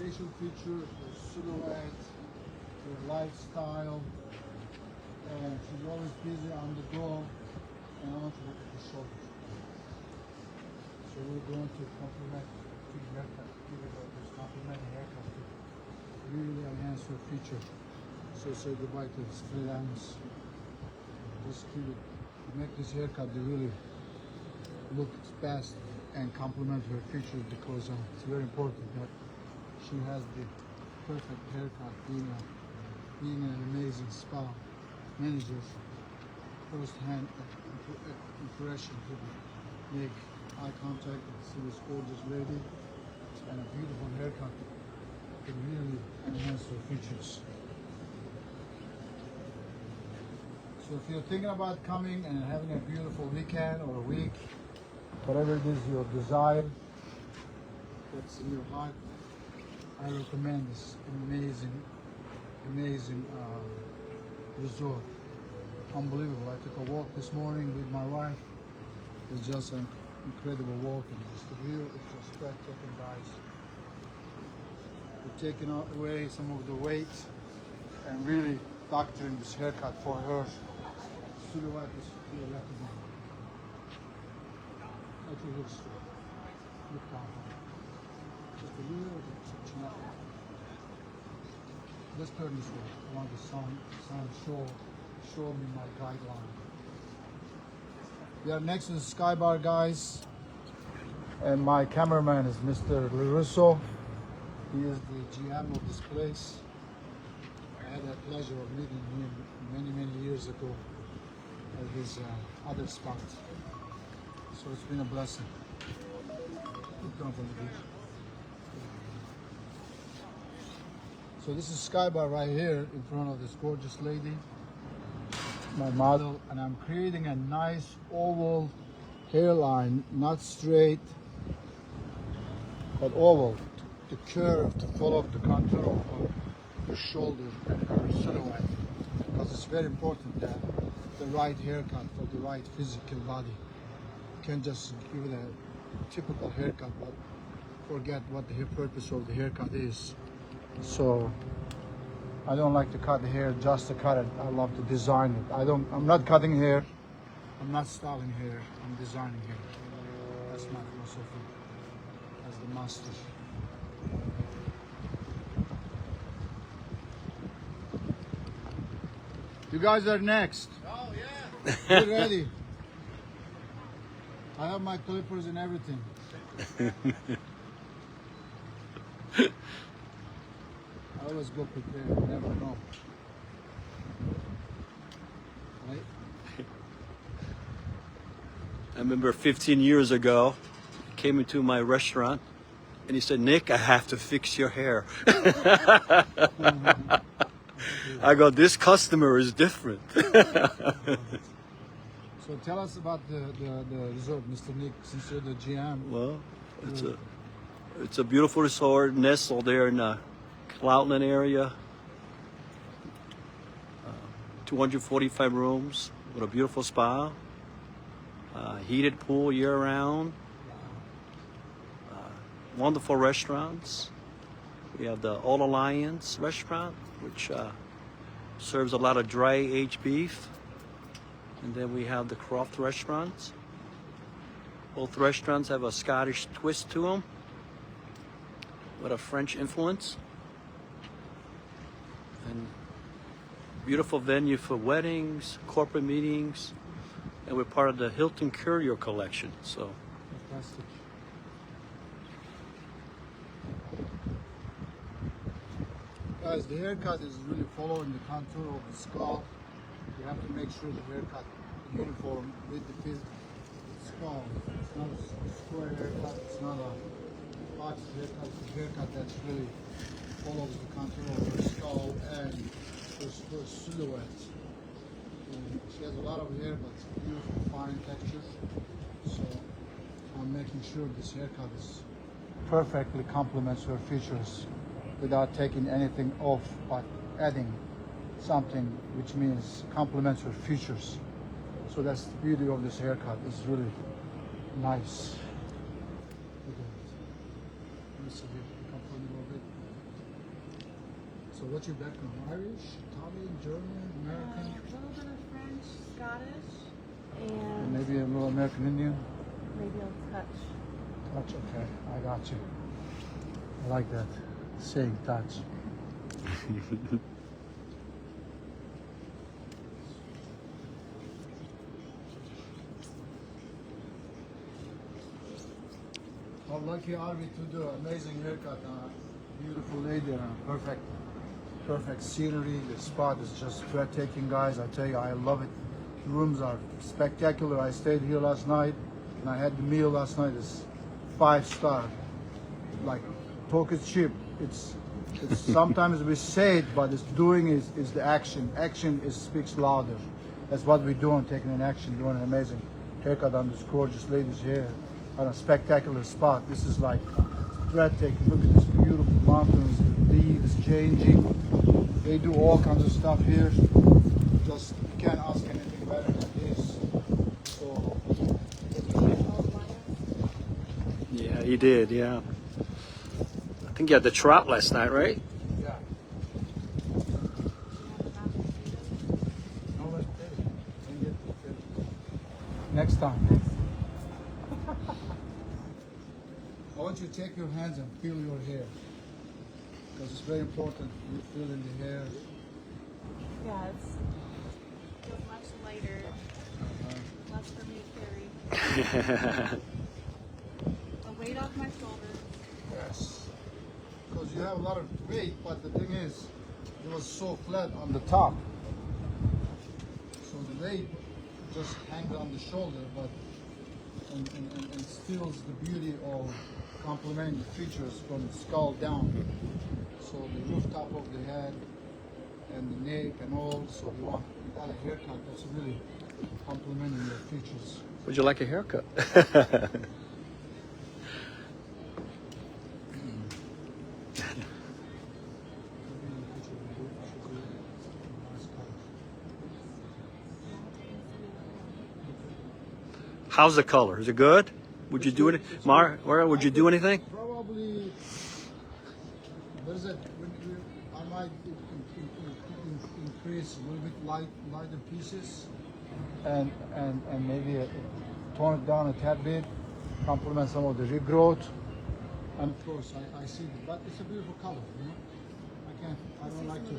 facial features, her silhouette, her lifestyle, and she's always busy on the go. And I want to look at the shoulders. So we're going to compliment the haircut, give her this complimentary haircut to really enhance her feature. So say goodbye to this freelance. Just give it, make this haircut to really look its best and complement her features, because it's very important that she has the perfect haircut. Being an amazing spa manager, first-hand impression to make eye contact and see this gorgeous lady and a beautiful haircut can really enhance her features. So if you're thinking about coming and having a beautiful weekend or a week, whatever it is your desire, that's in your heart, I recommend this amazing resort. Unbelievable. I took a walk this morning with my wife. It's just an incredible walk, and just the view is just breathtaking, guys. We're taking away some of the weight and really doctoring this haircut for her. Silhouette is really recommended. Actually look straight. Look down. Just a little bit touching up. Let's turn this way. I want the sun show me my guideline. We are next to the Sky Bar, guys, and my cameraman is Mr. LaRusso. He is the GM of this place. I had the pleasure of meeting him many years ago at his other spot. So it's been a blessing. Keep going from the beach. So this is Sky Bar right here in front of this gorgeous lady, my model, and I'm creating a nice oval hairline, not straight, but oval, to curve, to follow the contour of her shoulder and her silhouette, because it's very important that the right haircut for the right physical body. You can't just give it a typical haircut, but forget what the purpose of the haircut is. So I don't like to cut the hair just to cut it. I love to design it. I'm not cutting hair. I'm not styling hair. I'm designing hair. That's my philosophy as the master. You guys are next. Oh yeah. Get ready. I have my clippers and everything. I always go prepared, you never know. Right? I remember 15 years ago, he came into my restaurant and he said, "Nick, I have to fix your hair." I go, "This customer is different." So tell us about the resort, Mr. Nick, since you're the GM. Well, it's a beautiful resort nestled there in the Cloutland area. 245 rooms with a beautiful spa, heated pool year round, wonderful restaurants. We have the All Alliance restaurant, which serves a lot of dry aged beef. And then we have the Croft restaurants. Both restaurants have a Scottish twist to them with a French influence. And beautiful venue for weddings, corporate meetings, and we're part of the Hilton Curio collection. So Fantastic. Guys, the haircut is really following the contour of the skull. You have to make sure the haircut is uniform with the skull. It's not a square haircut, it's not a box haircut, it's a haircut that really follows the contour of her skull and her silhouette. And she has a lot of hair, but it's beautiful, fine texture. So I'm making sure this haircut is perfectly complements her features without taking anything off, but adding something which means complements her features. So that's the beauty of this haircut. It's really nice. Look at it. Let me see here. Come for a little bit. So what's your background? Irish, Italian, German, A American? little bit of French, Scottish, And and maybe a little American Indian? maybe a touch. Touch, okay. I got you. I like that. Saying touch. How lucky are we to do amazing haircut? Beautiful lady, perfect scenery. The spot is just breathtaking, guys. I tell you, I love it. The rooms are spectacular. I stayed here last night, and I had the meal last night. It's 5-star. Like talk is cheap. It's sometimes we say it, but it's doing is the action. Action speaks louder. That's what we're doing, taking an action, doing an amazing haircut on this gorgeous lady's hair on a spectacular spot. This is like breathtaking. Look at this beautiful mountains, the leaves changing. They do all kinds of stuff here. Just you can't ask anything better than this. So Yeah, you did. Yeah. I think you had the trout last night, right? yeah. No, let's pay. Didn't get to pay. Next time. I want you to take your hands and feel your hair. Because it's very important. You feel in the hair. Yeah, it's feels much lighter, less for me to carry. A weight off my shoulders. Yes. Because you have a lot of weight, but the thing is, it was so flat on the top. So the weight just hangs on the shoulder, but and steals the beauty of complementing the features from the skull down. So the rooftop of the head and the neck and all. So you got a haircut that's really complementing your features. Would you like a haircut? How's the color? Is it good? Would you do it, Mara? Would you do anything? Probably. What is it? I might increase a little bit lighter pieces, and maybe tone it down a tad bit, complement some of the regrowth, and of course I see it, but it's a beautiful color. You know? I don't like to.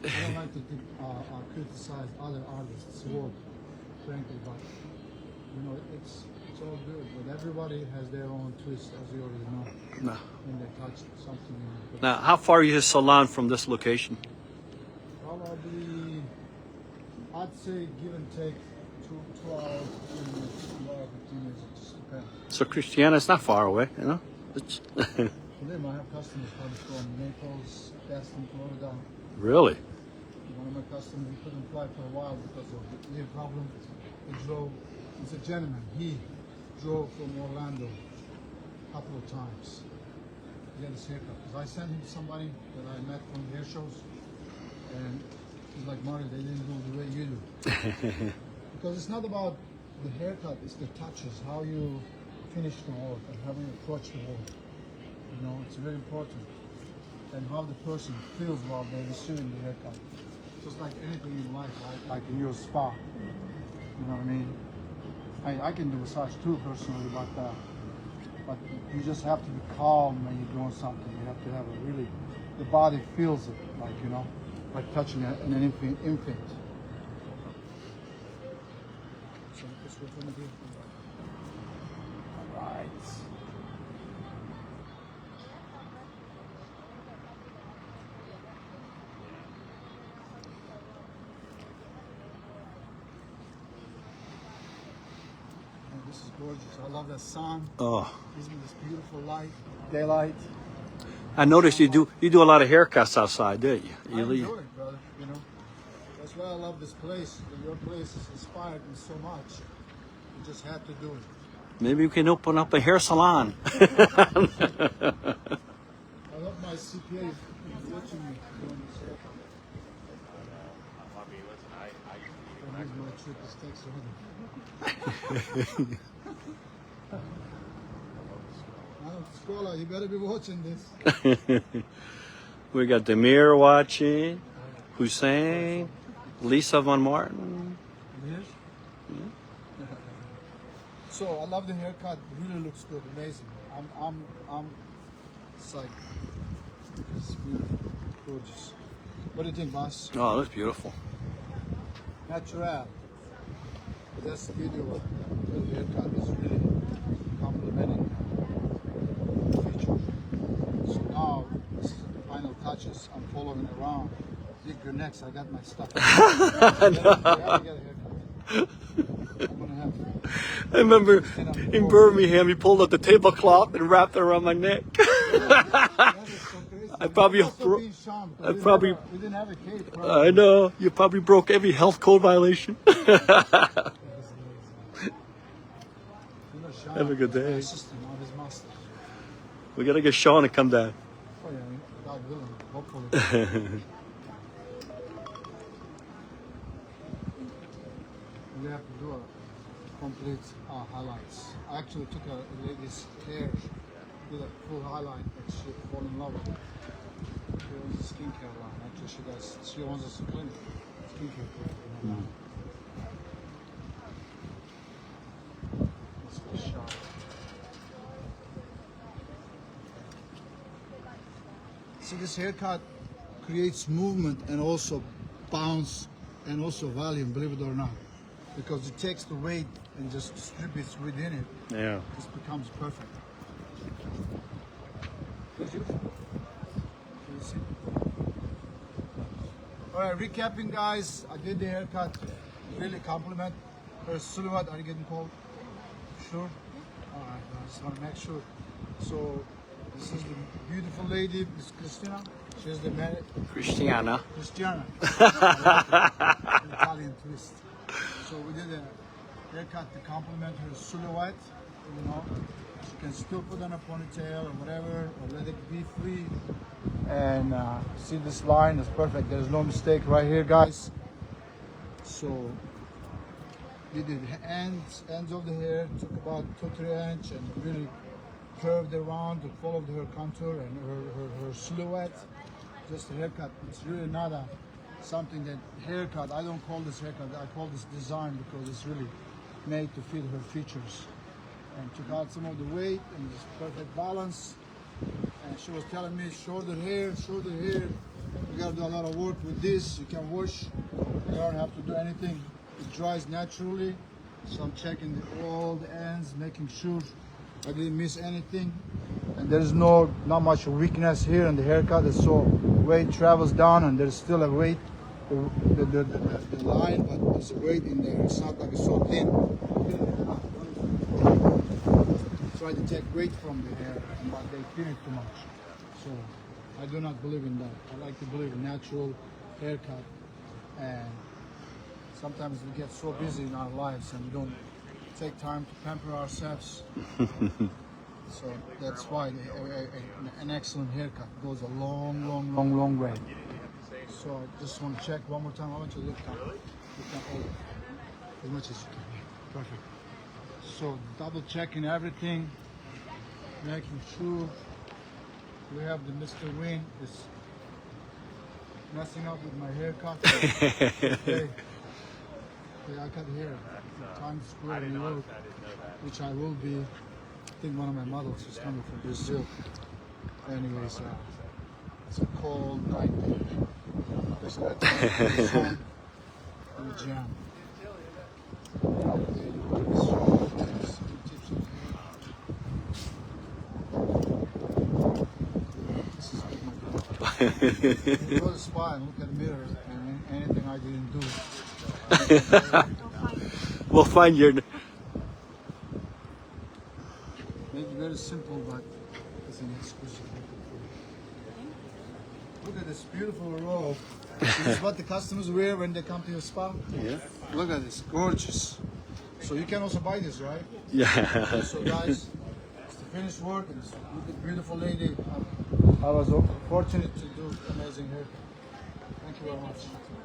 I don't like to criticize other artists' work, frankly, but you know it's all good. But everybody has their own twist, as you already know. No. When they touch something. Now, how far is your salon from this location? Probably, I'd say give and take 2 hours, 15 minutes, 2 hours, 15 minutes. It just depends. So Christiana, it's not far away, you know. It's For them, I have customers probably from Naples, Destin, Florida. really. One of my customers, he couldn't fly for a while because of the ear problem. He drove. He's a gentleman. He drove from Orlando a couple of times to get his haircut. Because I sent him somebody that I met from hair shows, and he's like, Mario, they didn't do it the way you do. Because it's not about the haircut, it's the touches, how you finish the work and how you approach the work. You know, it's very important. And how the person feels while they're receiving the haircut. Just like anything in life, right? Like in your spa. You know what I mean? I can do massage too personally, but you just have to be calm when you're doing something. You have to have a really, the body feels it, like, you know, like touching an infant. So that's what we're gonna do. All right. This is gorgeous. I love the sun. Oh, Gives me this beautiful light, daylight. I noticed you do a lot of haircuts outside, do you? I enjoy it, brother. You know, that's why I love this place. Your place has inspired me so much. You just had to do it. Maybe we can open up a hair salon. I hope my CPA is watching me doing this haircut. Here's my trip is takes ready. Scola, you better be watching this. We got Demir watching, Hussein, Lisa Von Martin. Yes. So I love the haircut. Really looks good. Amazing. I'm psyched. It's beautiful, gorgeous. What do you think, boss? Oh, that's beautiful. Natural. This video, the haircut is really complimenting the feature. So now, this is the final touches. I'm following around. Dig your necks. I got my stuff. I gotta get a haircut. I'm gonna have to. I remember in Birmingham, you pulled out the tablecloth and wrapped it around my neck. I probably we didn't have a cage. I know, you probably broke every health code violation. Have a good day. We gotta get Sean to come down. Oh yeah, God willing, hopefully. We have to do a complete highlights. I actually took a lady's hair, did a full highlight, and she fall in love with it. She owns a skincare line. Actually, she owns a clinic, skincare clinic. Let's get a shot. See, this haircut creates movement and also bounce and also volume, believe it or not. Because it takes the weight and just distributes within it. Yeah. This becomes perfect. Alright, recapping guys, I did the haircut. Really compliment her silhouette. Are you getting cold? Sure? Alright, I just want to make sure. So, this is the beautiful lady, Miss Christina. She's the Christiana. Italian twist. So we did a haircut to complement her silhouette, you know. She can still put on a ponytail or whatever, or let it be free. And see this line is perfect. There's no mistake right here, guys. So we did ends of the hair, took about 2-3 inches and really curved around to follow her contour and her silhouette. Just a haircut. It's really not a something that haircut. I don't call this haircut. I call this design because it's really made to fit her features. And took out some of the weight and just perfect balance. And she was telling me shorter hair. You gotta do a lot of work with this. You can wash. You don't have to do anything. It dries naturally. So I'm checking all the ends, making sure I didn't miss anything. And there's not much weakness here in the haircut. So weight travels down and there's still a weight, the line, but there's a weight in there. It's not like it's so thin. Try to take weight from the hair, but they thin it too much. So I do not believe in that. I like to believe in natural haircut. And sometimes we get so busy in our lives and we don't take time to pamper ourselves. So that's why an excellent haircut goes a long way. So I just want to check one more time. I want you to look down as much as you can. Perfect. So double checking everything, making sure we have the Mr. Win is messing up with my haircut. Okay. Yeah, I cut hair Times Square in New York, which I will be. I think one of my models is coming from Brazil. Anyways, it's a cold night. Just got the sun and the jam. You go to the spa and look at the mirror and anything I didn't do. We'll find your. Maybe very simple, but it's an exquisite. Look at this beautiful robe. This is what the customers wear when they come to your spa. Yeah. Look at this, gorgeous. So you can also buy this, right? Yeah. So guys, it's the finished work. It's with the beautiful lady. I was fortunate to do amazing haircut. Thank you very much.